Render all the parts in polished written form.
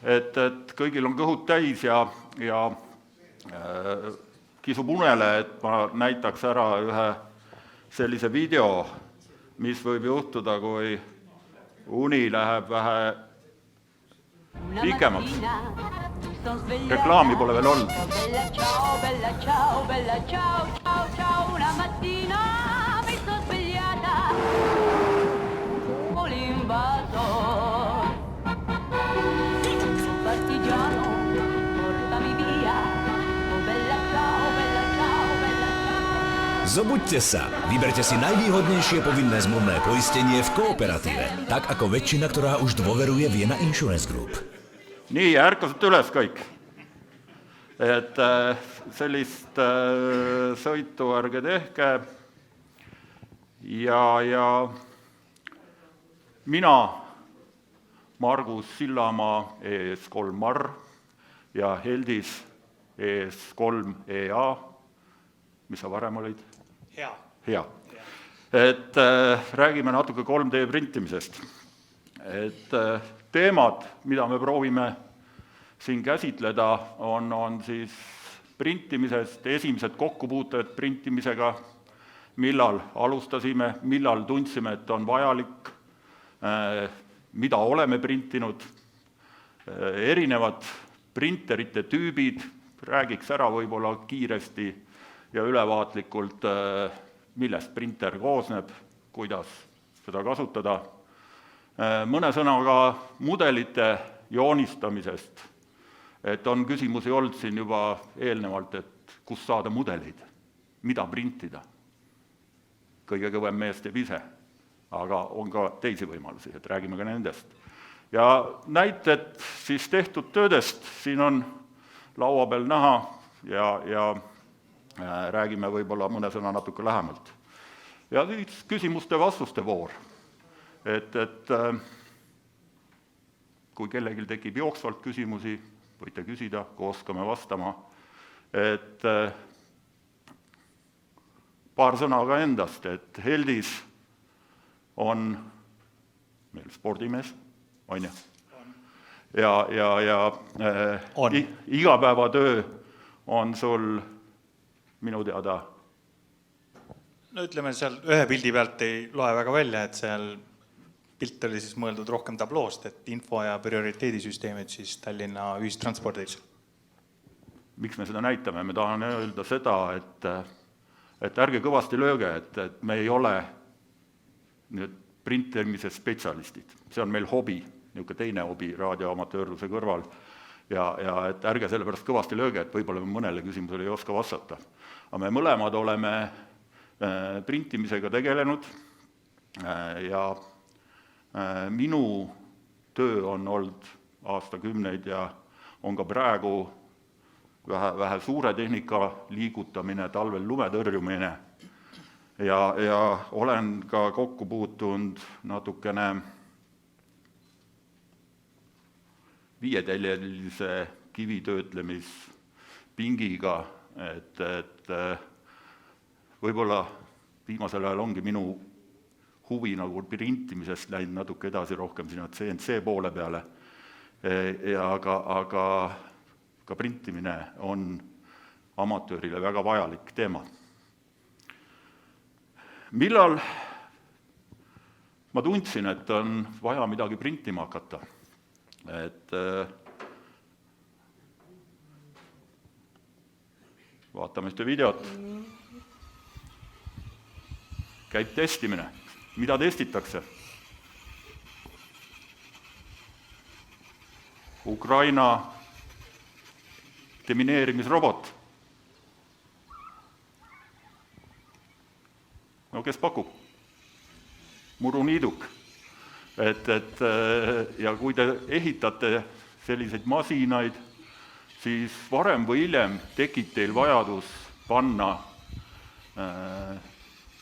et kõigil on kõhud täis ja kisub unele, et ma näitaks ära ühe sellise video, mis võib juhtuda, kui uni läheb vähe pikemaks. Reklaami pole veel olnud. Zobuďte sa, vyberte si najvýhodnejšie povinné zmluvné poistenie v Kooperatíve, tak ako väčšina, ktorá už dôveruje Vienna Insurance Group. Nii, ärkasite üles kõik. Et sellist sõitu ärge tehke. Ja mina, Margus Sillamaa ES3 Marr ja Heldis ES3 EA, mis sa varem olid? Hea. Et räägime natuke 3D printimisest. Et teemad, mida me proovime siin käsitleda, on siis printimisest, esimesed kokkupuuted printimisega, millal alustasime, millal tundsime, et on vajalik, mida oleme printinud, erinevad printerite tüübid, räägiks ära võib-olla kiiresti ja ülevaatlikult, millest printer koosneb, kuidas seda kasutada. Mõne sõnaga mudelite joonistamisest, et on küsimusi olnud siin juba eelnevalt, et kus saada mudeleid, mida printida. Kõige kõvem mees teeb ise, aga on ka teisi võimalusi, et räägime ka nendest. Ja näited siis tehtud töödest siin on laua peal näha ja räägime võib-olla mõne sõna natuke lähemalt. Ja siis küsimuste-vastuste voor. Et kui kellelgi tekib jooksvalt küsimusi, võite küsida, kui oskame vastama. Et paar sõna ka endast, et Heldis on meil spordimees, on ju? Ja igapäevatöö on sul minu teada. No ütleme, seal ühe pildi pealt ei loe väga välja, et seal pilt oli siis mõeldud rohkem tabloost, et info- ja prioriteedisüsteemid siis Tallinna ühistranspordis. Miks me seda näitame? Me tahan öelda seda, et ärge kõvasti lööge, et me ei ole nüüd printimise spetsialistid. See on meil hobi, niisugune teine hobi raadioamatöörluse kõrval. Ja et ärge selle pärast kõvasti lööge, et võib-olla mõnele küsimusele ei oska vastata. Aga me mõlemad oleme printimisega tegelenud ja minu töö on olnud aastakümneid ja on ka praegu vähe suure tehnika liigutamine, talvel lume tõrjumine ja olen ka kokku puutunud natukene viieteljelise kivitöötlemispingiga, et võib-olla viimasel ajal ongi minu huvi nagu printimisest läinud natuke edasi rohkem sinna CNC poole peale, aga ka printimine on amatöörile väga vajalik teema. Millal ma tundsin, et on vaja midagi printima hakata? Et vaatame ühte videot. Käib testimine. Mida testitakse? Ukraina demineerimisrobot. No kes pakub? Muruniiduk. Ja kui te ehitate selliseid masinaid, siis varem või hiljem tekib teil vajadus panna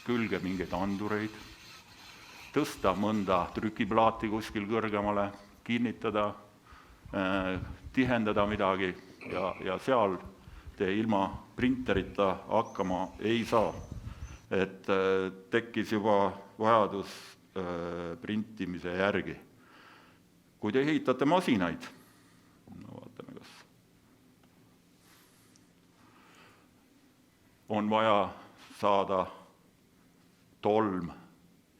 külge mingeid andureid, tõsta mõnda trükiplaati kuskil kõrgemale, kinnitada, tihendada midagi ja seal te ilma printerita hakkama ei saa. Et tekkis juba vajadus printimise järgi. Kui te ehitate masinaid, on vaja saada tolm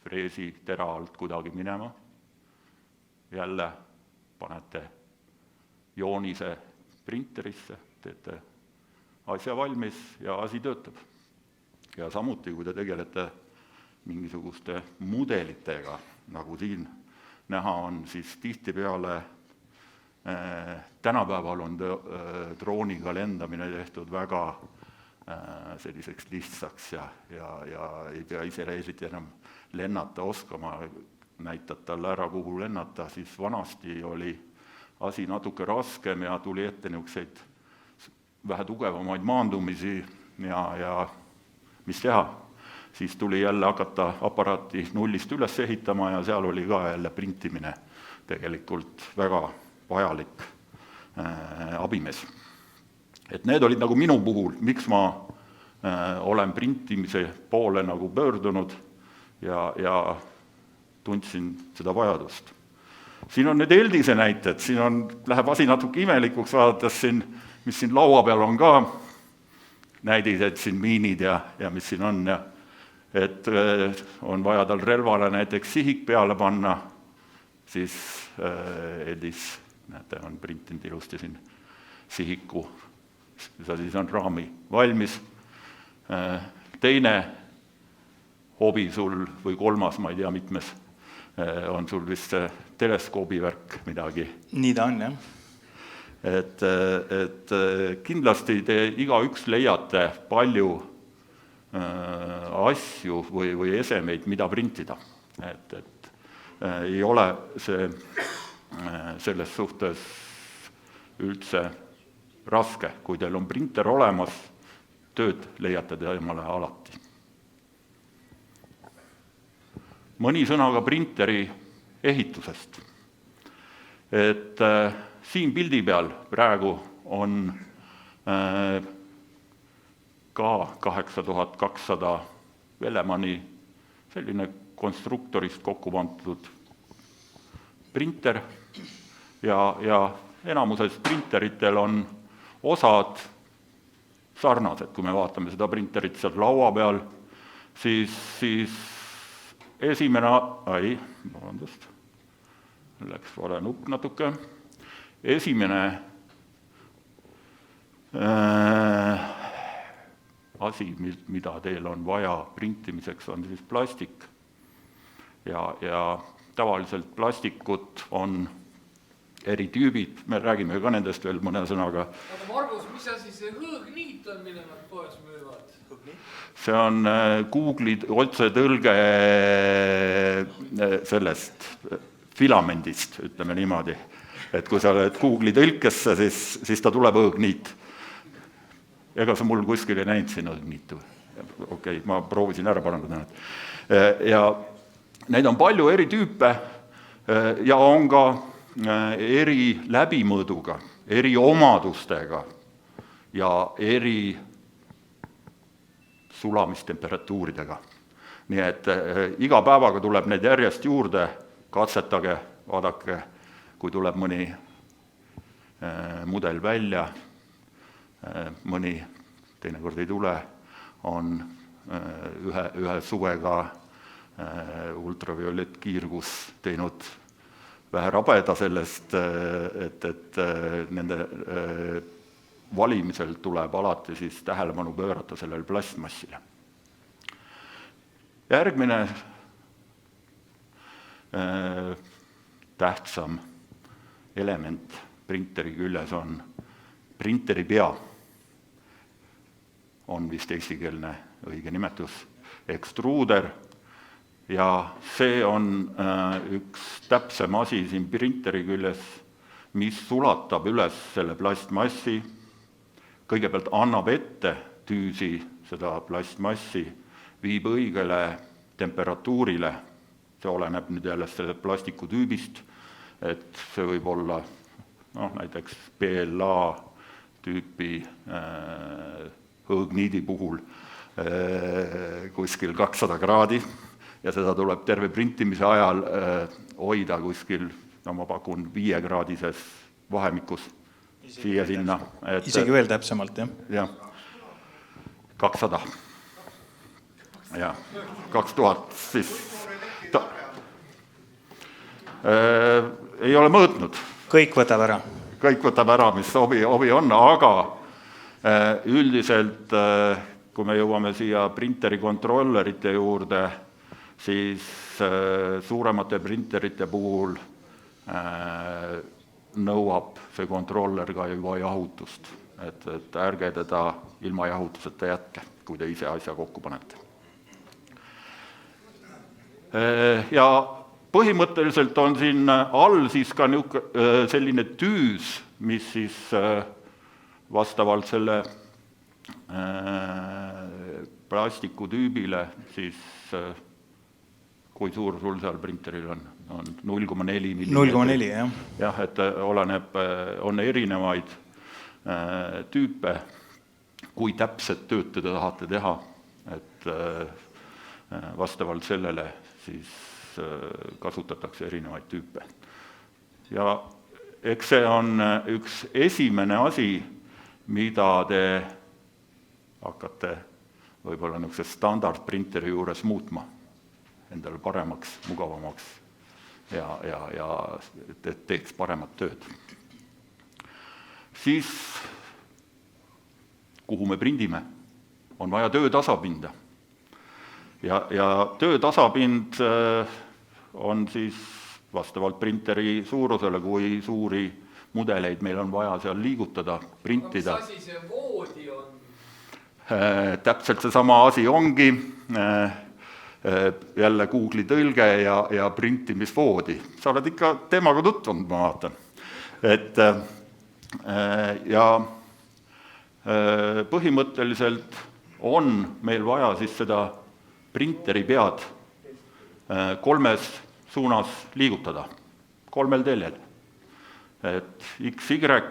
freesi tera alt kuidagi minema. Jälle panete joonise printerisse, teete asja valmis ja asi töötab. Ja samuti, kui te tegelete mingisuguste mudelitega, nagu siin näha on, siis tihtipeale tänapäeval on drooniga lendamine tehtud väga selliseks lihtsaks ja ei pea ise reisiti enam lennata oskama, näitad talle ära, kuhu lennata, siis vanasti oli asi natuke raskem ja tuli ette niisuguseid vähe tugevamaid maandumisi ja mis teha. Siis tuli jälle hakata aparaati nullist üles ehitama ja seal oli ka jälle printimine tegelikult väga vajalik abimees. Et need olid nagu minu puhul, miks ma olen printimise poole nagu pöördunud ja tundsin seda vajadust. Siin on need Eldise näited, siin läheb asi natuke imelikuks vaadates siin, mis siin laua peal on ka näidised siin miinid ja mis siin on ja et on vaja tal relvale näiteks sihik peale panna, siis Eldis, näete, on printinud ilusti siin sihiku, siis on raami valmis. Teine hobi sul või kolmas, ma ei tea mitmes, on sul vist teleskoobivärk midagi. Nii ta on, jah. Et kindlasti te igaüks leiate palju asju või esemeid, mida printida. Et ei ole see selles suhtes üldse raske. Kui teil on printer olemas, tööd leiate temale alati. Mõni sõna ka printeri ehitusest. Et siin pildi peal praegu on ka 8200 Vellemani selline konstruktorist kokku pandud printer ja enamuses printeritel on osad sarnased. Kui me vaatame seda printerit seal laua peal, siis esimene, läks vale nupp natuke, esimene asi, mida teil on vaja printimiseks, on siis plastik. Ja tavaliselt plastikut on eri tüübid, me räägime ka nendest veel mõne sõnaga. Aga Margus, mis asi see hõõgniit on, mille nad poes müüvad? See on Google'i otsetõlge sellest filamendist, ütleme niimoodi. Et kui sa oled Google'i tõlkesse, siis ta tuleb hõõgniit. Ega sa mul kuskil ei näinud siin hõõgniitu. Okei, ma proovisin ära parandada. Ja neid on palju eri tüüpe ja on ka eri läbimõõduga, eri omadustega ja eri sulamistemperatuuridega. Nii et iga päevaga tuleb neid järjest juurde, katsetage, vaadake, kui tuleb mõni mudel välja, mõni teinekord ei tule, on ühe suvega ultraviolettkiirgus teinud vähe rabeda sellest, et nende valimisel tuleb alati siis tähelepanu pöörata sellele plastmassile. Järgmine tähtsam element printeri küljes on printeri pea. On vist eestikeelne õige nimetus, ekstruuder, ja see on üks täpsem asi siin printeri küljes, mis sulatab üles selle plastmassi, kõigepealt annab ette tüüsi seda plastmassi, viib õigele temperatuurile, see oleneb nüüd jälle selle plastiku tüübist, et see võib olla näiteks PLA tüüpi hõõgniidi puhul kuskil 200 kraadi ja seda tuleb terve printimise ajal hoida kuskil, ma pakun 5-kraadises vahemikus siia sinna. Isegi veel täpsemalt, jah? Jah. 200. Ja, 2000 siis ei ole mõõtnud. Kõik võtab ära. Kõik võtab ära, mis obi on, aga üldiselt, kui me jõuame siia printeri kontrollerite juurde, siis suuremate printerite puhul nõuab see kontroller ka juba jahutust. Et ärge teda ilma jahutuseta jätke, kui te ise asja kokku panete. Ja põhimõtteliselt on siin all siis ka selline tüüs, mis siis vastavalt selle plastikutüübile siis, kui suur sul seal printeril on 0,4 mm. 0,4, jah. Jah, et oleneb, on erinevaid tüüpe, kui täpset tööd te tahate teha, et vastavalt sellele siis kasutatakse erinevaid tüüpe. Ja eks see on üks esimene asi, mida te hakkate võib-olla niisuguse standardprinteri juures muutma, endale paremaks, mugavamaks ja teeks paremat tööd. Siis, kuhu me prindime, on vaja töötasapinda. Ja töötasapind on siis vastavalt printeri suurusele, kui suuri mudeleid meil on vaja seal liigutada, printida. Mis asi see voodi on? Täpselt see sama asi ongi, jälle Google'i tõlge ja printimisvoodi. Sa oled ikka temaga tutvunud, ma vaatan. Ja põhimõtteliselt on meil vaja siis seda printeri pead 3 suunas liigutada, 3 teljel. Et XY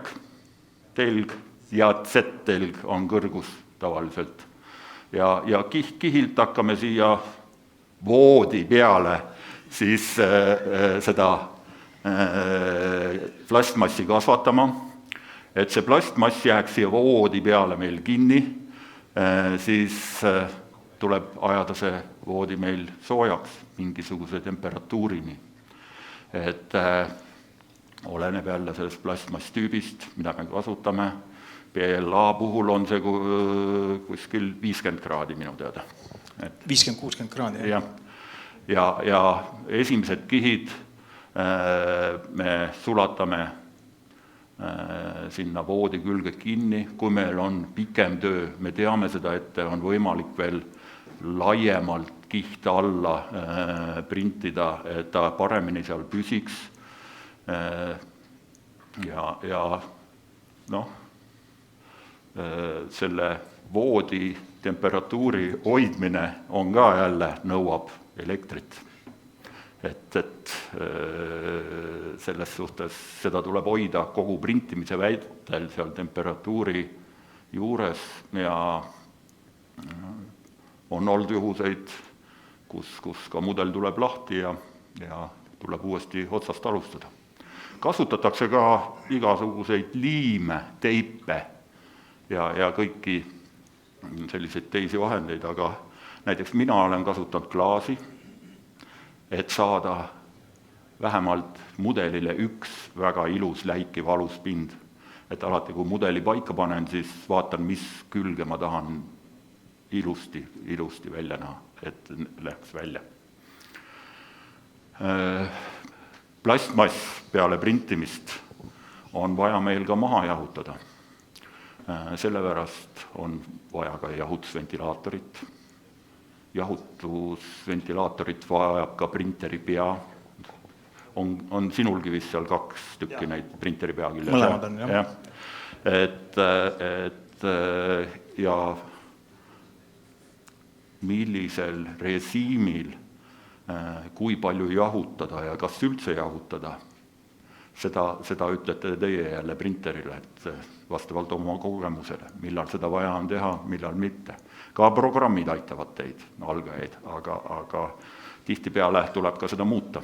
telg ja Z-telg on kõrgus tavaliselt. Ja kihilt hakkame siia voodi peale siis seda plastmassi kasvatama. Et see plastmass jääks siia voodi peale meil kinni, siis tuleb ajada see voodi meil soojaks mingisuguse temperatuurini. Et oleneb jälle sellest plastmasstüübist, mida me kasutame. PLA puhul on see kuskil 50 kraadi minu teada. 50-60 kraadi, jah. Ja esimesed kihid me sulatame sinna voodi külge kinni, kui meil on pikem töö, me teame seda, et on võimalik veel laiemalt kiht alla printida, et ta paremini seal püsiks. Ja selle voodi temperatuuri hoidmine on ka jälle nõuab elektrit. Et selles suhtes seda tuleb hoida kogu printimise vältel seal temperatuuri juures ja on olnud juhuseid, kus ka mudel tuleb lahti ja tuleb uuesti otsast alustada. Kasutatakse ka igasuguseid liime, teipe ja kõiki selliseid teisi vahendeid, aga näiteks mina olen kasutanud klaasi, et saada vähemalt mudelile üks väga ilus läikiv aluspind. Et alati, kui mudeli paika panen, siis vaatan, mis külge ma tahan ilusti välja näha, et läheks välja. Plastmass peale printimist on vaja meil ka maha jahutada. Sellepärast on vaja ka jahutusventilaatorit. Jahutusventilaatorit vajab ka printeri pea. On sinulgi vist seal 2 tükki neid printeri peakülje. Mõlemad on, jah. Ja millisel režiimil, kui palju jahutada ja kas üldse jahutada, seda ütlete teie jälle printerile, et vastavalt oma kogemusele, millal seda vaja on teha, millal mitte. Ka programmid aitavad teid, algajaid, aga tihtipeale tuleb ka seda muuta.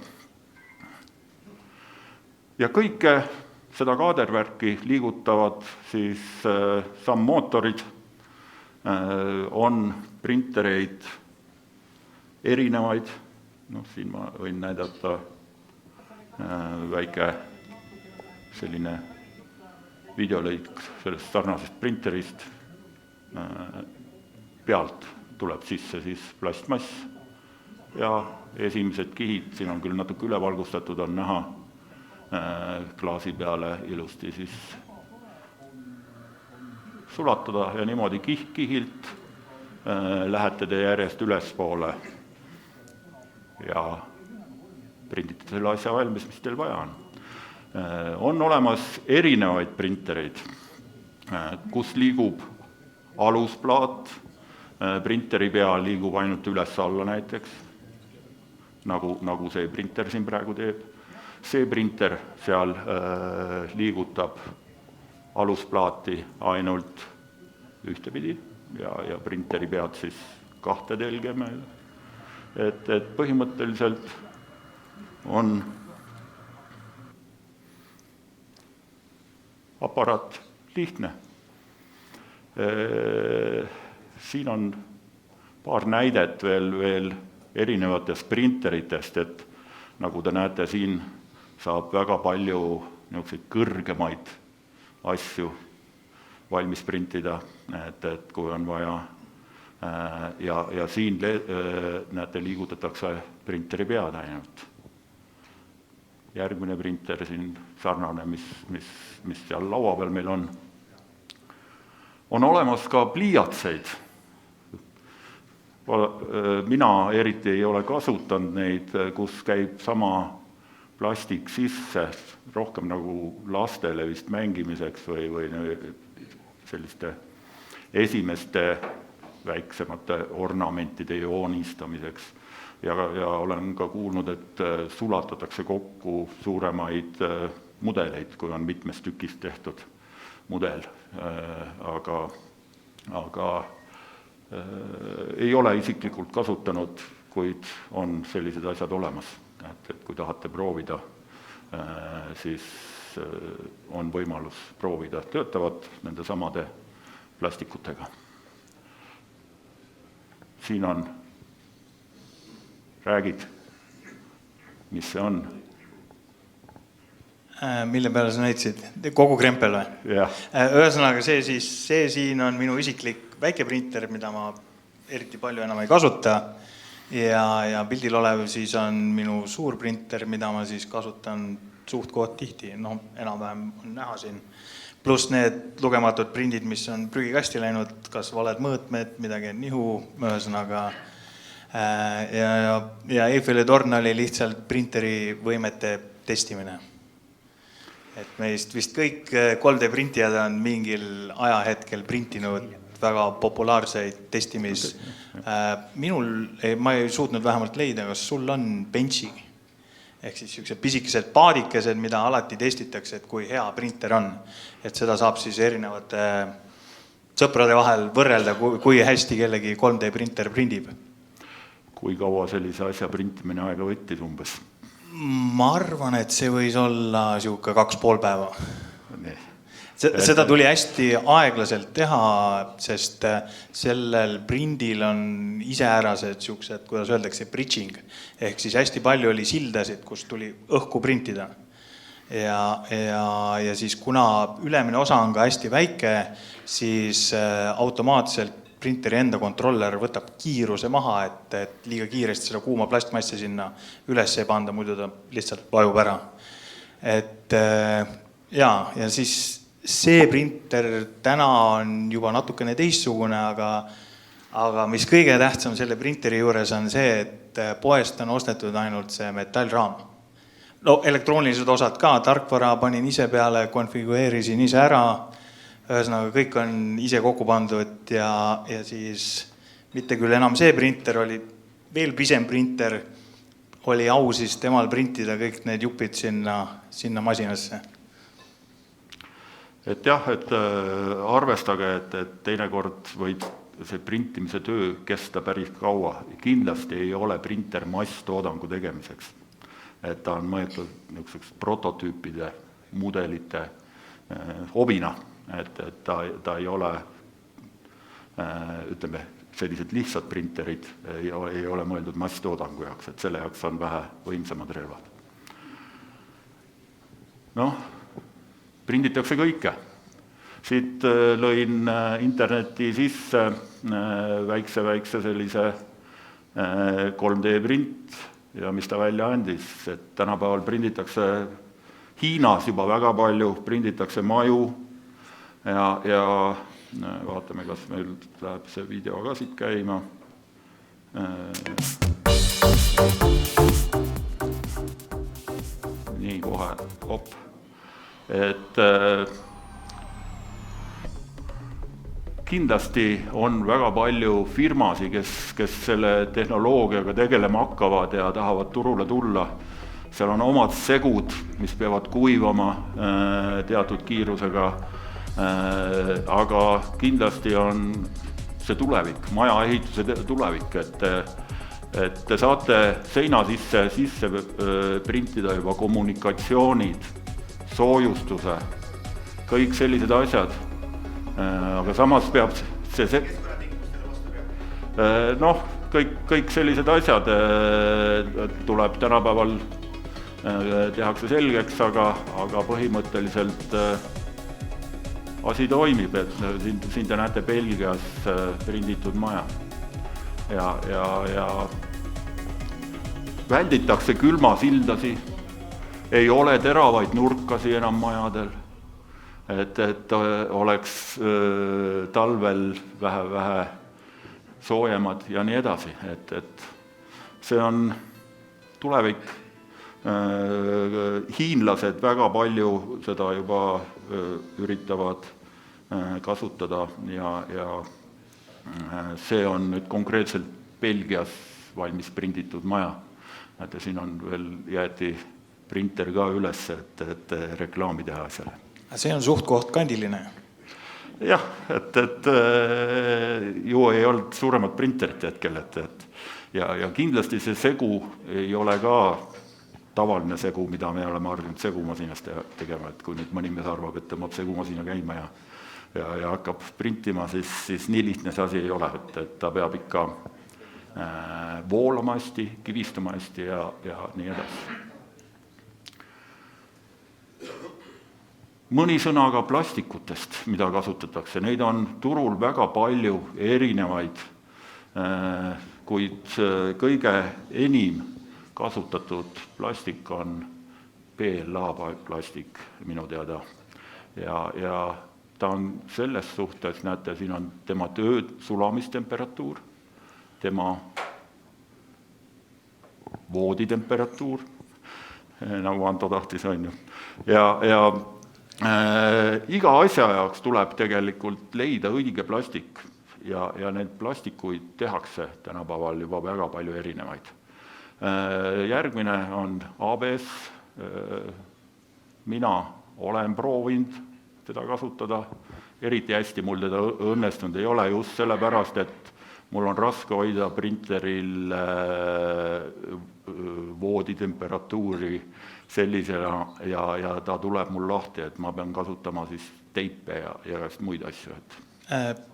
Ja kõike seda kaadervärki liigutavad siis sammootorid, On printereid erinevaid, siin ma võin näidata väike selline videolõik sellest sarnasest printerist. Pealt tuleb sisse siis plastmass ja esimesed kihid, siin on küll natuke ülevalgustatud, on näha klaasi peale ilusti siis sulatada ja niimoodi kihilt lähete te järjest ülespoole ja prindite selle asja valmis, mis teil vaja on. On olemas erinevaid printereid, kus liigub alusplaat, printeri pea liigub ainult üles-alla näiteks, nagu see printer siin praegu teeb. See printer seal liigutab alusplaati ainult ühtepidi ja printeri pead siis kahte telge meil. Et põhimõtteliselt on aparaat lihtne. Siin on paar näidet veel erinevatest printeritest, et nagu te näete, siin saab väga palju niisuguseid kõrgemaid asju valmis printida, et kui on vaja. Ja siin näete, liigutatakse printeri pead ainult. Järgmine printer siin sarnane, mis seal laua peal meil on. On olemas ka pliiatseid. Mina eriti ei ole kasutanud neid, kus käib sama plastik sisse, rohkem nagu lastele vist mängimiseks või selliste esimeste väiksemate ornamentide joonistamiseks. Ja olen ka kuulnud, et sulatatakse kokku suuremaid mudeleid, kui on mitmest tükist tehtud mudel, aga ei ole isiklikult kasutanud, kuid on sellised asjad olemas. Et kui tahate proovida, siis on võimalus proovida. Töötavad nende samade plastikutega. Siin on räägid, mis see on? Mille peale sa näitasid? Kogu krempel või? Jah. Ühesõnaga, see siin on minu isiklik väikeprinter, mida ma eriti palju enam ei kasuta. Ja pildil olev siis on minu suur printer, mida ma siis kasutan suht koht tihti. Enam-vähem on näha siin. Pluss need lugematud prindid, mis on prügikasti läinud, kas valed mõõtmed, midagi on nihu, ühesõnaga. Ja Eiffeli torn oli lihtsalt printeri võimete testimine. Et meist vist kõik 3D printijad on mingil ajahetkel printinud väga populaarseid testimis. Ma ei suutnud vähemalt leida, kas sul on benchi. Ehk siis sellised pisikesed paadikesed, mida alati testitakse, et kui hea printer on. Et seda saab siis erinevate sõprade vahel võrrelda, kui hästi kellegi 3D printer prindib. Kui kaua sellise asja printimine aega võttis umbes? Ma arvan, et see võis olla siuke 2,5 päeva. Seda tuli hästi aeglaselt teha, sest sellel prindil on iseärased siuksed, kuidas öeldakse, bridging. Ehk siis hästi palju oli sildasid, kus tuli õhku printida. Ja siis kuna ülemine osa on ka hästi väike, siis automaatselt printeri enda kontroller võtab kiiruse maha, et liiga kiiresti seda kuuma plastmassi sinna üles ei panda, muidu ta lihtsalt vajub ära. Ja siis see printer täna on juba natukene teistsugune, aga mis kõige tähtsam selle printeri juures on see, et poest on ostetud ainult see metallraam. Elektroonilised osad ka, tarkvara panin ise peale, konfigueerisin ise ära. Ühesõnaga, kõik on ise kokku pandud ja siis mitte küll enam see printer oli veel pisem printer, oli au siis temal printida kõik need jupid sinna masinasse. Et jah, et arvestage, et teinekord võib see printimise töö kesta päris kaua. Kindlasti ei ole printer masstoodangu tegemiseks. Et ta on mõeldud niisuguseks prototüüpide, mudelite hobina. Et ta ei ole ütleme, sellised lihtsad printerid ei ole mõeldud masstoodangu jaoks, et selle jaoks on vähe võimsamad relvad. Prinditakse kõike. Siit lõin interneti sisse väikse sellise 3D print ja mis ta välja andis, et tänapäeval prinditakse Hiinas juba väga palju, prinditakse maju ja vaatame, kas meil läheb see video ka siit käima. Nii kohe, et kindlasti on väga palju firmasi, kes selle tehnoloogiaga tegelema hakkavad ja tahavad turule tulla. Seal on omad segud, mis peavad kuivama teatud kiirusega, aga kindlasti on see tulevik, maja ehituse tulevik, et te saate seina sisse printida juba kommunikatsioonid, soojustuse, kõik sellised asjad. Aga samas peab see kõik sellised asjad tuleb tänapäeval tehakse selgeks, aga põhimõtteliselt asi toimib, et siin te näete Belgias prinditud maja ja välditakse külmasildasi, ei ole teravaid nurkasi enam majadel, et oleks talvel vähe soojemad ja nii edasi, et see on tulevik. Hiinlased väga palju seda juba üritavad kasutada ja see on nüüd konkreetselt Belgias valmis prinditud maja. Näete, siin on veel jäeti printer ka üles, et reklaami teha asjale. See on suht-koht kandiline. Jah, et ju ei olnud suuremat printerit hetkel, ja kindlasti see segu ei ole ka tavaline segu, mida me oleme harjunud segumasinast tegema, et kui nüüd mõni mees arvab, et tõmbab segumasina käima ja hakkab printima, siis nii lihtne see asi ei ole, et ta peab ikka voolama hästi, kivistama hästi ja nii edasi. Mõni sõna ka plastikutest, mida kasutatakse. Neid on turul väga palju erinevaid, kuid kõige enim kasutatud plastik on PLA plastik minu teada. Ja ta on selles suhtes, näete, siin on tema sulamistemperatuur, tema vooditemperatuur, nagu Anto tahtis, on ju. Ja iga asja jaoks tuleb tegelikult leida õige plastik ja need plastikuid tehakse tänapäeval juba väga palju erinevaid. Järgmine on ABS. Mina olen proovinud teda kasutada. Eriti hästi mul teda õnnestunud ei ole just sellepärast, et mul on raske hoida printeril vooditemperatuuri sellisena ja ta tuleb mul lahti, et ma pean kasutama siis teipe ja muid asju.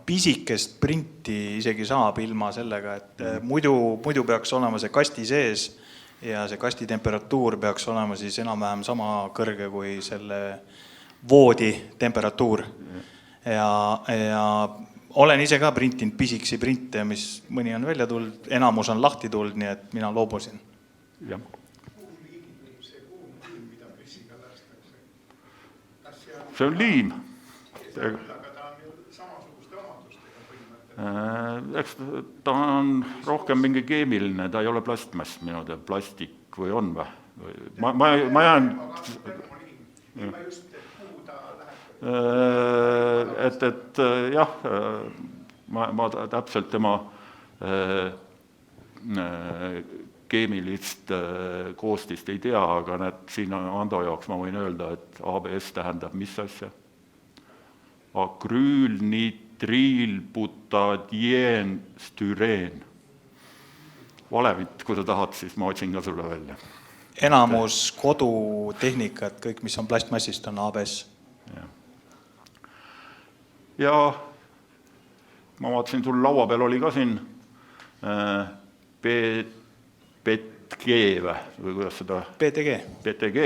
Pisikest printi isegi saab ilma sellega, et muidu peaks olema see kasti sees ja see kasti temperatuur peaks olema siis enam-vähem sama kõrge kui selle voodi temperatuur. Ja olen ise ka printinud pisikesi printe, mis mõni on välja tulnud, enamus on lahti tulnud, nii et mina loobusin. Jah. See on liim. Eks ta on rohkem mingi keemiline, ta ei ole plastmass minu teada, plastik või on või? Ma jään... Et jah, ma täpselt tema keemilist koostist ei tea, aga siin Ando jaoks ma võin öelda, et ABS tähendab mis asja? Akrüülnitriilbutadienstyreen. Valevit, kui sa tahad, siis ma otsin ka sulle välja. Enamus kodutehnikat, kõik mis on plastmassist, on ABS. Ja ma vaatasin, sul laua peal oli ka siin PTG või kuidas seda? PTG.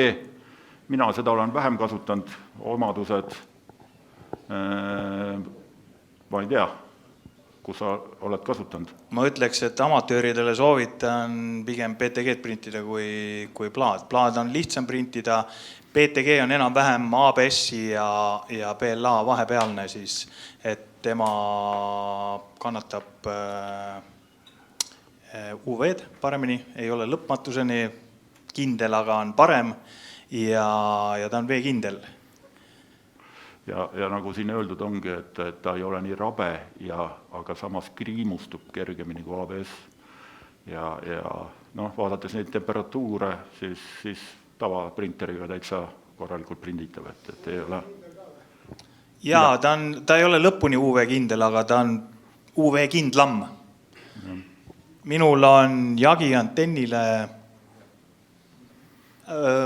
Mina seda olen vähem kasutanud, omadused, ma ei tea, kus sa oled kasutanud. Ma ütleks, et amatööridele soovitan pigem PTG-d printida kui plaad. Plaad on lihtsam printida, PTG on enam-vähem ABS-i ja PLA vahepealne siis, et tema kannatab UV-d paremini, ei ole lõpmatuseni kindel, aga on parem ja ta on veekindel. Ja nagu siin öeldud ongi, et ta ei ole nii rabe, aga samas kriimustub kergemini kui ABS. Ja vaadates neid temperatuure, siis tavaprinteriga täitsa korralikult prinditav, et ei ole. Jaa, ta ei ole lõpuni UV-kindel, aga ta on UV-kindlam. Minul on jagi antennile,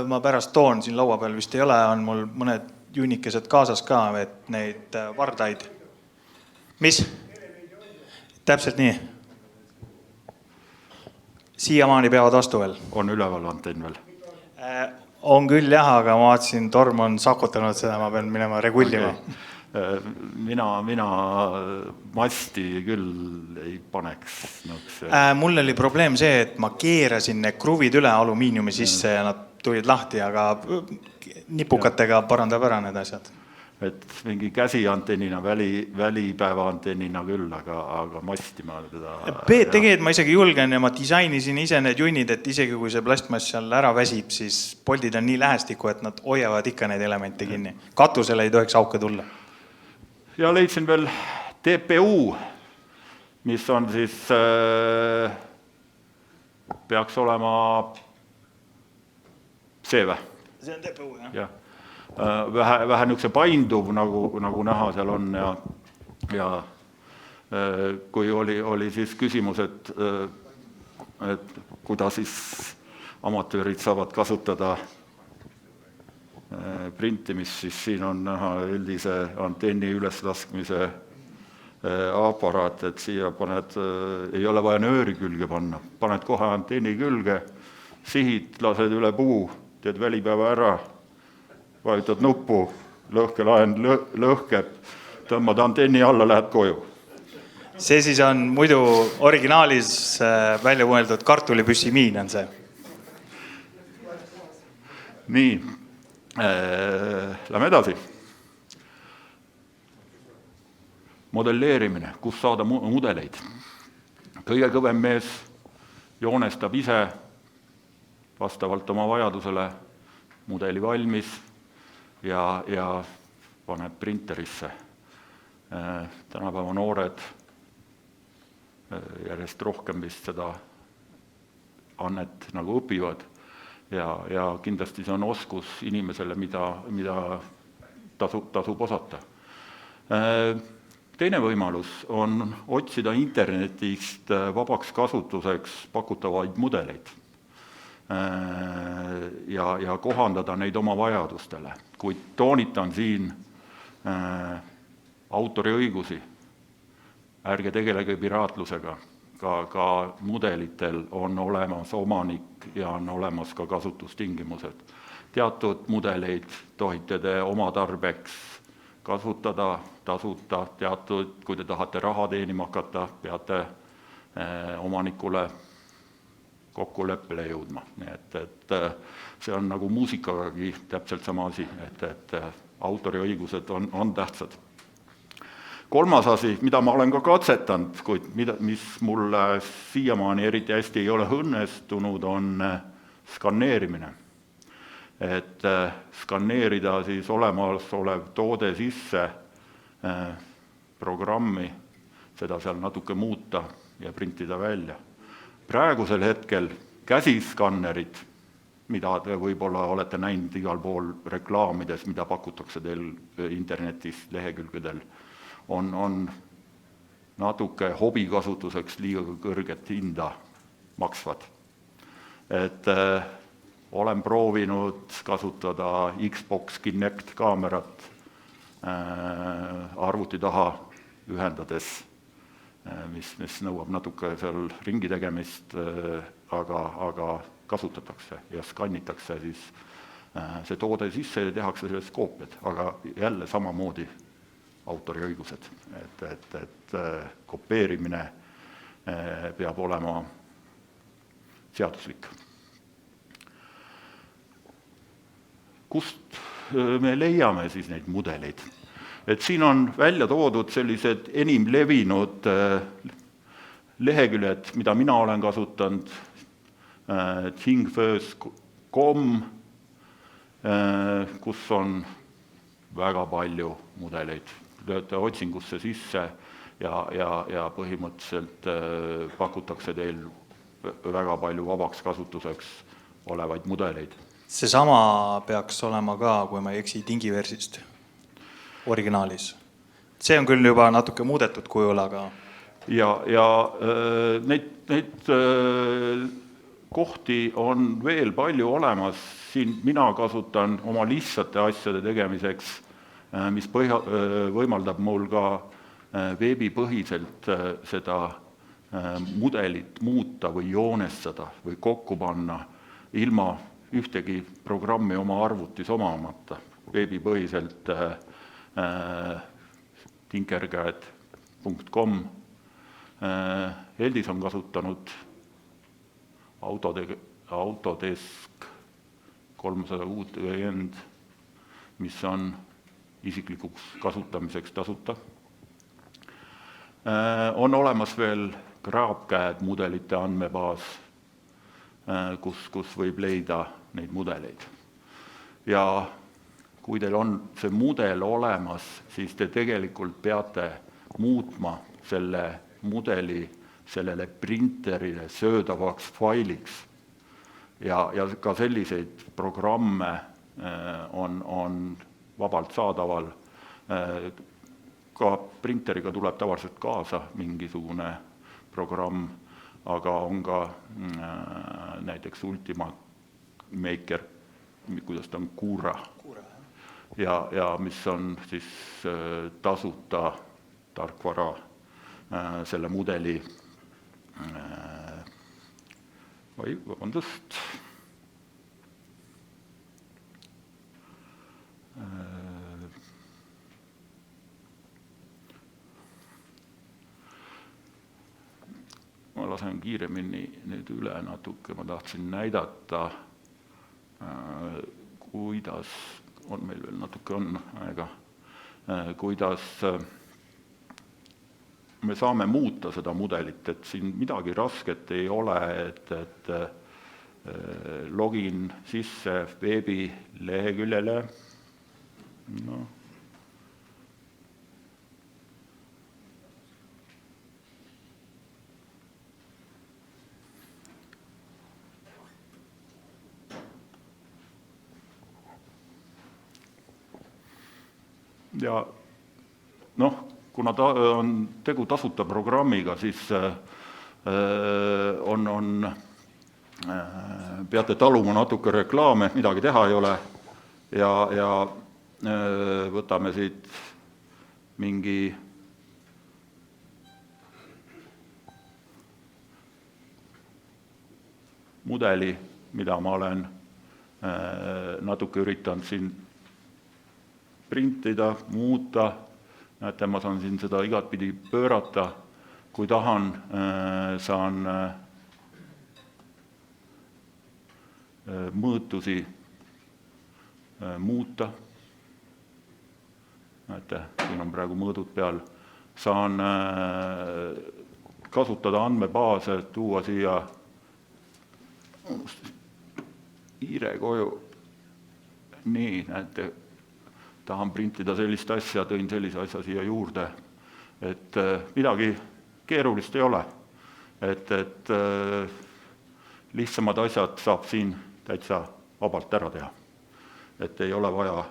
ma pärast toon, siin laua peal vist ei ole, on mul mõned junnikesed kaasas ka, et neid vardaid. Mis? Täpselt nii. Siiamaani peavad vastu veel. On üleval antenn veel? On küll jah, aga ma vaatasin, Torm on sakutanud seda, ma pean minema regullima. Okay. Mina masti küll ei paneks. Mul oli probleem see, et ma keerasin need kruvid üle alumiiniumi sisse ja nad tulid lahti, aga nipukatega parandab ära need asjad. Et mingi käsiantennina, välipäeva antennina küll, aga masti ma teda... PTG-d ma isegi julgen ja ma disainisin ise need junnid, et isegi kui see plastmass seal ära väsib, siis poldid on nii lähestiku, et nad hoiavad ikka neid elemente kinni. Katusele ei tohiks auke tulla. Ja leidsin veel TPU, mis on siis, peaks olema see või? See on TPU, jah? Jah. Vähe niisuguse painduv, nagu näha seal on ja kui oli siis küsimus, et kuidas siis amatöörid saavad kasutada printimist, siis siin on näha üldise antenni üleslaskmise aparaat, et siia ei ole vaja nööri külge panna, paned kohe antenni külge, sihid, lased üle puu, teed välipäeva ära, vajutad nuppu, lõhkelaen lõhkeb, tõmbad antenni alla, lähed koju. See siis on muidu originaalis välja mõeldud kartulipüssimiin on see. Nii, lähme edasi. Modelleerimine, kus saada mudeleid. Kõige kõvem mees joonestab ise vastavalt oma vajadusele mudeli valmis ja paneb printerisse. Tänapäeva noored järjest rohkem vist seda annet nagu õpivad ja kindlasti see on oskus inimesele, mida tasub osata. Teine võimalus on otsida internetist vabaks kasutuseks pakutavaid mudeleid ja kohandada neid oma vajadustele. Kuid toonitan siin autoriõigusi, ärge tegelege piraatlusega, ka mudelitel on olemas omanik ja on olemas ka kasutustingimused. Teatud mudeleid tohite te oma tarbeks kasutada, tasuta, teatud, kui te tahate raha teenima hakata, peate omanikule kokkuleppele jõudma. Nii et see on nagu muusikagagi täpselt sama asi, et autoriõigused on tähtsad. Kolmas asi, mida ma olen ka katsetanud, kuid mis mulle siiamaani eriti hästi ei ole õnnestunud, on skanneerimine. Et skanneerida siis olemasolev toode sisse programmi, seda seal natuke muuta ja printida välja. Praegusel hetkel käsiskannerid, mida te võib-olla olete näinud igal pool reklaamides, mida pakutakse teil internetis lehekülgedel, on natuke hobikasutuseks liiga kõrget hinda maksvad. Et olen proovinud kasutada Xbox Kinect kaamerat arvuti taha ühendades mis nõuab natuke seal ringi tegemist, aga kasutatakse ja skannitakse siis see toode sisse ja tehakse sellest koopiad, aga jälle samamoodi autoriõigused, et kopeerimine peab olema seaduslik. Kust me leiame siis neid mudeleid? Et siin on välja toodud sellised enim levinud leheküljed, mida mina olen kasutanud, thingfirst.com, kus on väga palju mudeleid. Lööte otsingusse sisse ja põhimõtteliselt pakutakse teil väga palju vabaks kasutuseks olevaid mudeleid. Seesama peaks olema ka, kui ma ei eksi, Thingiversist originaalis. See on küll juba natuke muudetud kujul, aga... Ja neid kohti on veel palju olemas. Siin mina kasutan oma lihtsate asjade tegemiseks, mis võimaldab mul ka veebipõhiselt seda mudelit muuta või joonestada või kokku panna ilma ühtegi programmi oma arvutis omamata. Veebipõhiselt tinkercad.com. Heldis on kasutanud Autodesk 360, mis on isiklikuks kasutamiseks tasuta. On olemas veel GrabCAD mudelite andmebaas, kus võib leida neid mudeleid. Ja kui teil on see mudel olemas, siis te tegelikult peate muutma selle mudeli sellele printerile söödavaks failiks. Ja ka selliseid programme on vabalt saadaval. Ka printeriga tuleb tavaliselt kaasa mingisugune programm, aga on ka näiteks Ultimate Maker, kuidas ta on, Cura. Ja mis on siis tasuta tarkvara selle mudeli vabandust. Ma lasen kiiremini nüüd üle natuke, ma tahtsin näidata, kuidas, on meil veel natuke on aega, kuidas me saame muuta seda mudelit, et siin midagi rasket ei ole, et login sisse veebileheküljele. No. Ja kuna ta on tegu tasuta programmiga, siis peate taluma natuke reklaame, midagi teha ei ole. Ja võtame siit mingi mudeli, mida ma olen natuke üritanud siin printida, muuta. Näete, ma saan siin seda igatpidi pöörata. Kui tahan, saan mõõtusi muuta. Näete, siin on praegu mõõdud peal. Saan kasutada andmebaase, tuua siia hiire koju. Nii, näete, tahan printida sellist asja, tõin sellise asja siia juurde. Et midagi keerulist ei ole. Et lihtsamad asjad saab siin täitsa vabalt ära teha. Et ei ole vaja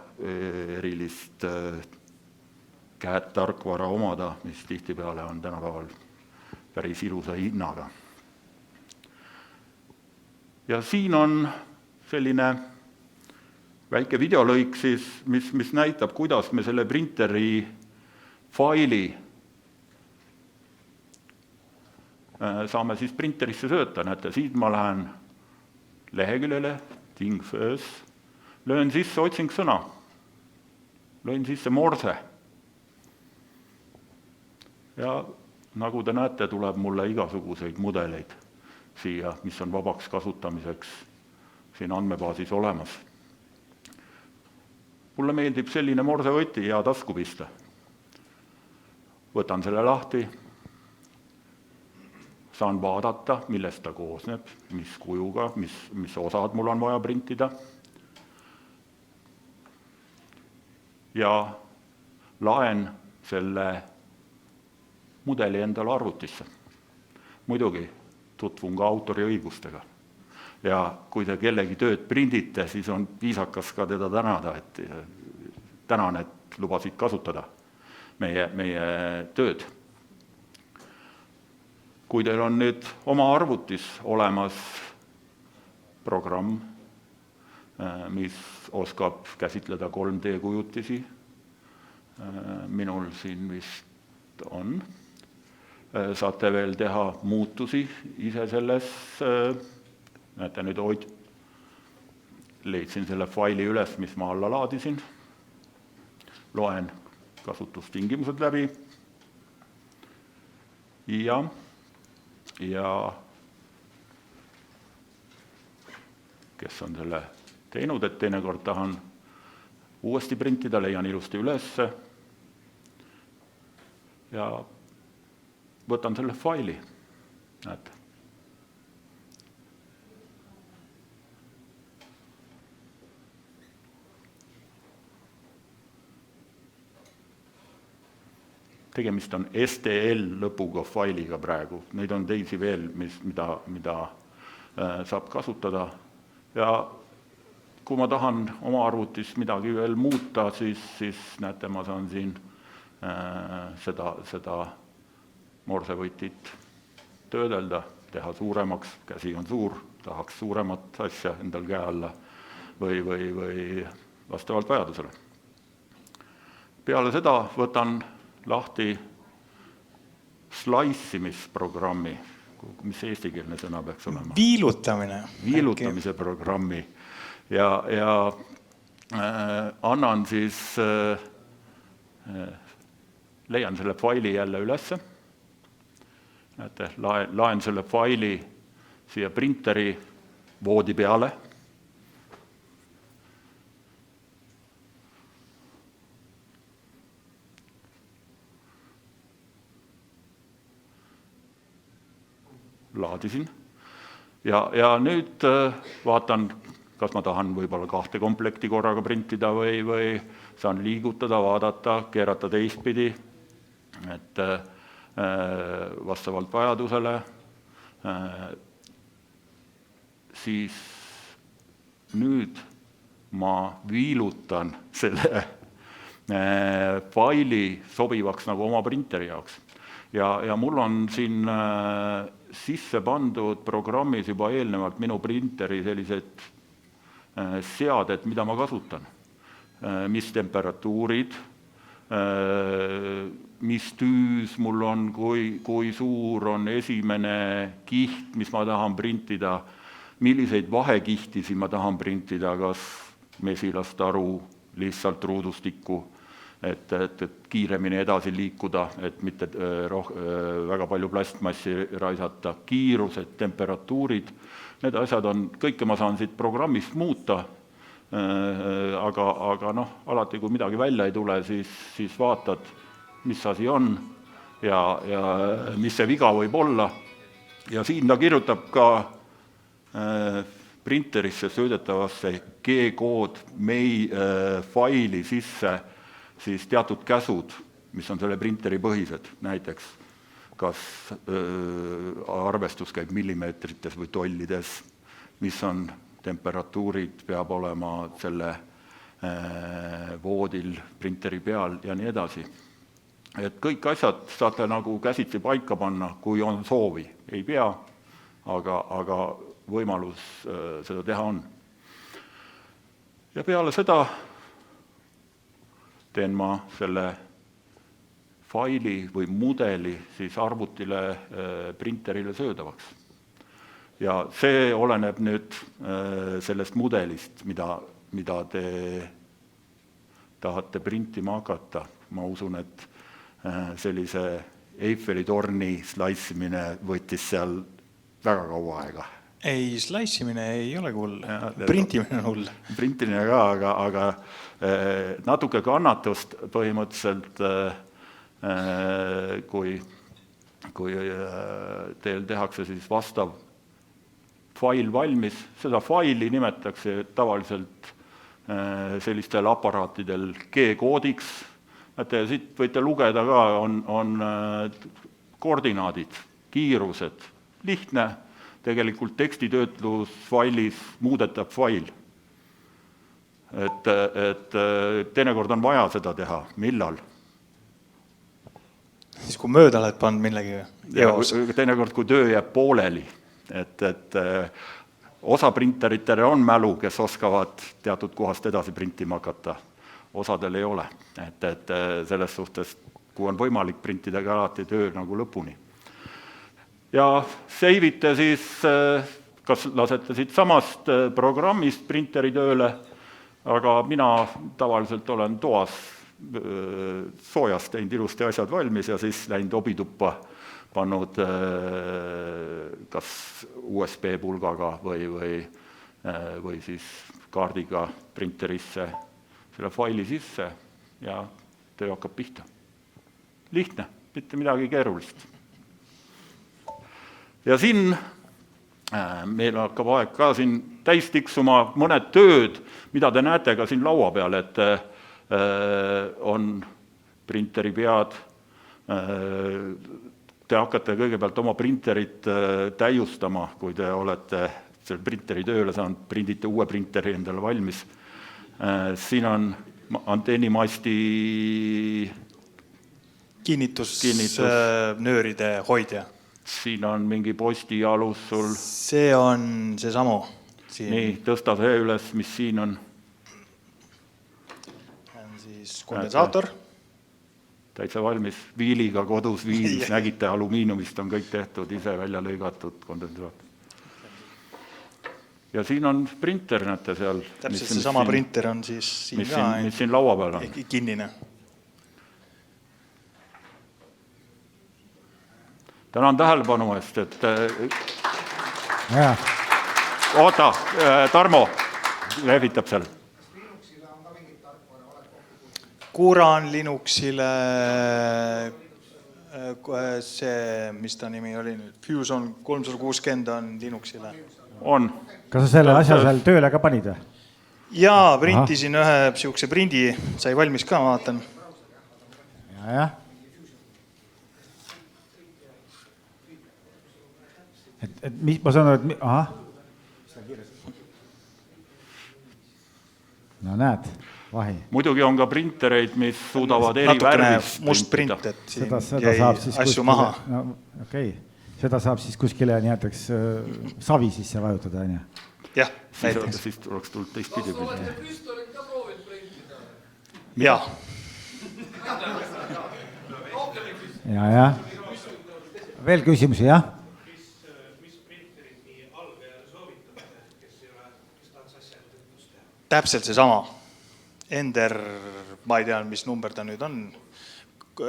erilist käed-tarkvara omada, mis tihtipeale on tänapäeval päris ilusa hinnaga. Ja siin on selline väike videolõik, siis, mis näitab, kuidas me selle printeri faili saame siis printerisse sööta, näete, siit ma lähen leheküljele, Thingfirst, löön sisse otsingsõna, löön sisse morse. Ja nagu te näete, tuleb mulle igasuguseid mudeleid siia, mis on vabaks kasutamiseks siin andmebaasis olemas. Mulle meeldib selline morsevõti ja tasku pista. Võtan selle lahti, saan vaadata, millest ta koosneb, mis kujuga, mis osad mul on vaja printida. Ja laen selle mudeli endale arvutisse. Muidugi tutvun ka autoriõigustega. Ja kui te kellegi tööd prindite, siis on viisakas ka teda tänada, et tänan, et lubasid kasutada meie tööd. Kui teil on nüüd oma arvutis olemas programm, mis oskab käsitleda 3D-kujutisi, minul siin vist on, saate veel teha muutusi ise selles, näete nüüd leidsin selle faili üles, mis ma alla laadisin, loen kasutustingimused läbi ja kes on selle teinud, et teinekord tahan uuesti printida, leian ilusti üles ja võtan selle faili, näete. Tegemist on STL lõpuga failiga praegu. Neid on teisi veel, mida saab kasutada. Ja kui ma tahan oma arvutis midagi veel muuta, siis näete, ma saan siin seda morsevõtit töödelda, teha suuremaks, käsi on suur, tahaks suuremat asja endal käe alla või vastavalt vajadusele. Peale seda võtan lahti slaissimisprogrammi, mis eestikeelne sõna peaks olema? Viilutamise programmi ja annan siis, leian selle faili jälle ülesse, näete, laen selle faili siia printeri voodi peale, laadisin ja nüüd vaatan, kas ma tahan võib-olla 2 komplekti korraga printida või saan liigutada, vaadata, keerata teistpidi, et vastavalt vajadusele, siis nüüd ma viilutan selle faili sobivaks nagu oma printeri jaoks. Ja mul on siin sisse pandud programmis juba eelnevalt minu printeri sellised seaded, mida ma kasutan. Mis temperatuurid, mis tüüs mul on, kui suur on esimene kiht, mis ma tahan printida, milliseid vahekihtisi ma tahan printida, kas mesilastaru, lihtsalt ruudustikku, et kiiremini edasi liikuda, et mitte väga palju plastmassi raisata, kiirused, temperatuurid, need asjad on, kõike ma saan siit programmist muuta, aga alati kui midagi välja ei tule, siis vaatad, mis asi on ja mis see viga võib olla. Ja siin ta kirjutab ka printerisse söödetavasse G-kood faili sisse siis teatud käsud, mis on selle printeri põhised, näiteks kas arvestus käib millimeetrites või tollides, mis on temperatuurid, peab olema selle voodil, printeri peal ja nii edasi. Et kõik asjad saate nagu käsitsi paika panna, kui on soovi. Ei pea, aga võimalus seda teha on. Ja peale seda teen ma selle faili või mudeli siis arvutile, printerile söödavaks. Ja see oleneb nüüd sellest mudelist, mida te tahate printima hakata. Ma usun, et sellise Eiffeli torni slaissimine võttis seal väga kaua aega. Ei, slaissimine ei ole hull, printimine on hull. Printimine ka, aga natuke kannatust põhimõtteliselt, kui teil tehakse siis vastav fail valmis, seda faili nimetatakse tavaliselt sellistel aparaatidel G-koodiks. Siit võite lugeda ka, on koordinaadid, kiirused, lihtne, tegelikult tekstitöötlusfailis muudetav fail. Et teinekord on vaja seda teha, millal? Siis kui mööda oled pannud millegi eos. Teinekord, kui töö jääb pooleli. Et osa printeritele on mälu, kes oskavad teatud kohast edasi printima hakata. Osadel ei ole. Et selles suhtes, kui on võimalik printida ka alati töö nagu lõpuni. Ja seivite siis, kas lasete siit samast programmist printeri tööle, aga mina tavaliselt olen toas soojast teinud ilusti asjad valmis ja siis läinud obituppa pannud kas USB-pulgaga või siis kaardiga printerisse selle faili sisse ja töö hakkab pihta. Lihtne, mitte midagi keerulist. Ja siin meil hakkab aeg ka siin täis tiksuma mõned tööd, mida te näete ka siin laua peal, et on printeri pead. Te hakkate kõigepealt oma printerit täiustama, kui te olete selle printeri tööle saanud, prindite uue printeri endale valmis. Siin on antennimasti kinnitusnööride hoidja. Siin on mingi posti alus sul. See on see samu. Nii, tõsta see üles, mis siin on. On siis kondensaator. Täitsa valmis. Viiliga kodus viilis, nägite, alumiiniumist on kõik tehtud, ise välja lõigatud kondensaator. Ja siin on printer, näete seal. Täpselt see sama printer on siis siin ka. Mis siin laua peal on. Kinnine. Tänan tähelepanu eest, et oota, Tarmo lehvitab seal. Kuran Linuxile, see, mis ta nimi oli nüüd, Fusion 360 on Linuxile. On. Kas sa selle asja seal tööle ka panid? Jaa, printisin ühe psihukese prindi, sai valmis ka, ma vaatan. Jah. Et ma saan aru, et aha. No näed, vahi. Muidugi on ka printereid, mis suudavad eri värvis must print, et siin seda jäi asju maha. No, okei. Seda saab siis kuskile näiteks savi sisse vajutada, on ju? Jah, näiteks. Siis oleks tulnud teistpidi. Kas olete püstolit ka proovinud printida? Jah. Ja. Veel küsimusi, jah? Täpselt see sama. Ender, ma ei tea, mis number ta nüüd on.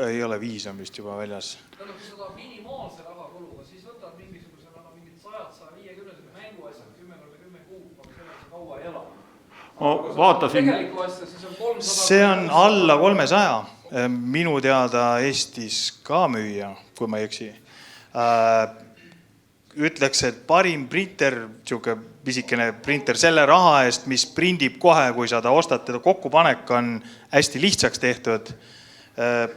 Ei ole 5 on vist juba väljas. Kui seda minimaalse rahakuluga, siis võtad mingisuguse mingid 100-150 mänguasjad 10x10 kuub, aga selleks kaua ei ela. Vaatasin. Tegeliku asja, siis on 300. See on alla 300. Minu teada Eestis ka müüa, kui ma ei eksi. Ütleks, et parim printer, pisikene printer selle raha eest, mis prindib kohe, kui sa ta ostad, teda kokkupanek on hästi lihtsaks tehtud.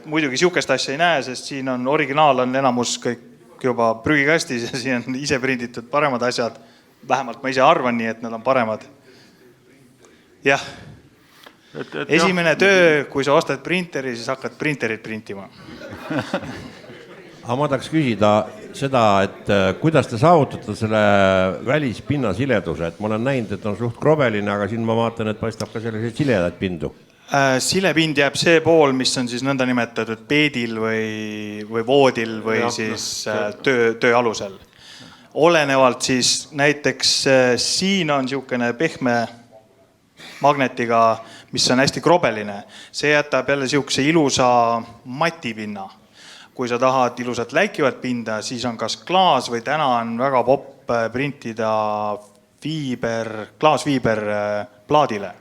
Muidugi sihukest asja ei näe, sest siin on originaal on enamus kõik juba prügikastis ja siin on ise prinditud paremad asjad. Vähemalt ma ise arvan nii, et nad on paremad. Jah. Esimene töö, kui sa ostad printeri, siis hakkad printerit printima. Aga ma tahaks küsida seda, et kuidas te saavutate selle välispinna sileduse, et ma olen näinud, et on suht krobeline, aga siin ma vaatan, et paistab ka selliseid siledaid pindu. Silepind jääb see pool, mis on siis nõnda nimetatud peedil või voodil või Ja, siis töö alusel. Olenevalt siis näiteks siin on niisugune pehme magnetiga, mis on hästi krobeline. See jätab jälle niisuguse ilusa matipinna. Kui sa tahad ilusat läikivat pinda, siis on kas klaas või täna on väga popp printida klaasfiiber plaadile.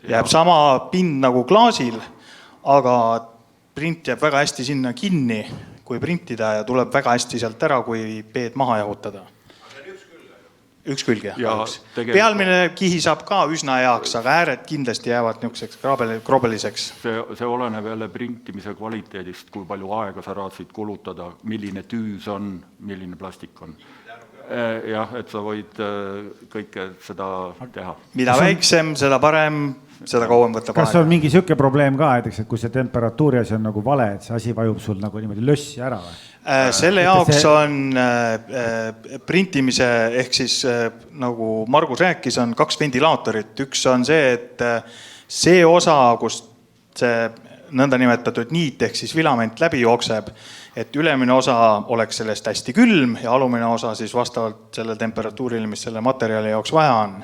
Jääb sama pind nagu klaasil, aga print jääb väga hästi sinna kinni, kui printida ja tuleb väga hästi sealt ära, kui peed maha jahutada. Üks külg, jah. Pealmine kihi saab ka üsna heaks, aga ääred kindlasti jäävad niisuguseks krobeliseks. See oleneb jälle printimise kvaliteedist, kui palju aega sa raadsid kulutada, milline tüüs on, milline plastik on. Jah, et sa võid kõike seda teha. Mida väiksem, seda parem, seda kauem võtab Kas on mingi siuke probleem ka, näiteks, et kui see temperatuuri asi on nagu vale, et see asi vajub sul nagu niimoodi lössi ära või? Selle jaoks on printimise, ehk siis nagu Margus rääkis, on 2 ventilaatorit. Üks on see, et see osa, kus see nõnda nimetatud niit ehk siis filament läbi jookseb, et ülemine osa oleks sellest hästi külm ja alumine osa siis vastavalt selle temperatuurile, mis selle materjali jaoks vaja on.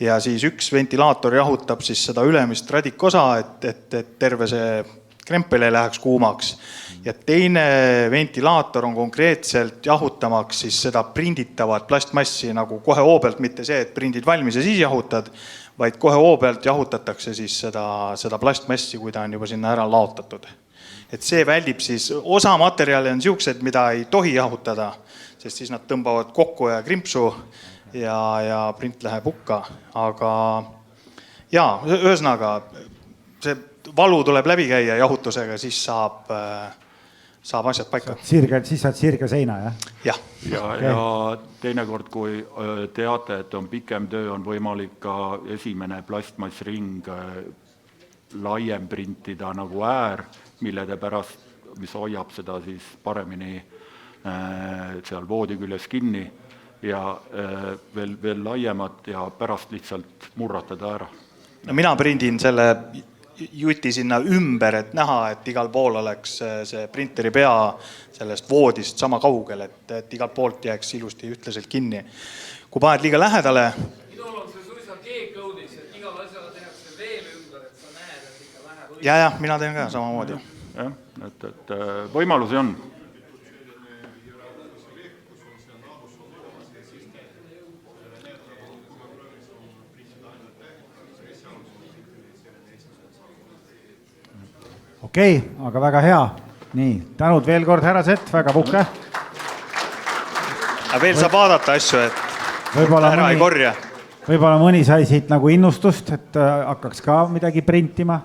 Ja siis üks ventilaator jahutab siis seda ülemist radikosa, et terve see krempel ei läheks kuumaks. Ja teine ventilaator on konkreetselt jahutamaks siis seda prinditavat plastmassi nagu kohe hoopealt, mitte see, et prindid valmis ja siis jahutad, vaid kohe hoopealt jahutatakse siis seda plastmassi, kui ta on juba sinna ära laotatud. Et see väldib siis, osa materjali on siuksed, mida ei tohi jahutada, sest siis nad tõmbavad kokku ja krimpsu ja print läheb hukka. Aga jaa, ühesõnaga, see valu tuleb läbi käia jahutusega, siis saab asjad paika. Siis saad sirge seina, jah? Jah. Ja teinekord, kui teate, et on pikem töö, on võimalik ka esimene plastmassring laiem printida nagu äär, millede pärast, mis hoiab seda siis paremini seal voodi küljes kinni ja veel laiemat ja pärast lihtsalt murratada ära. No mina prindin selle juti sinna ümber, et näha, et igal pool oleks see printeri pea sellest voodist sama kaugel, et igal poolt jääks ilusti ühtlaselt kinni. Kui paned liiga lähedale... Minul on see suisa G-code'is, et igal asjale tehakse veel ümber, et sa näed, et ikka läheb õige. Ja, mina teen ka samamoodi. Jah, et võimalusi on. Okei, aga väga hea. Nii, tänud veel kord, härrased, väga puhke. Aga veel saab vaadata asju, et ära ei korja. Võib-olla mõni sai siit nagu innustust, et hakkaks ka midagi printima.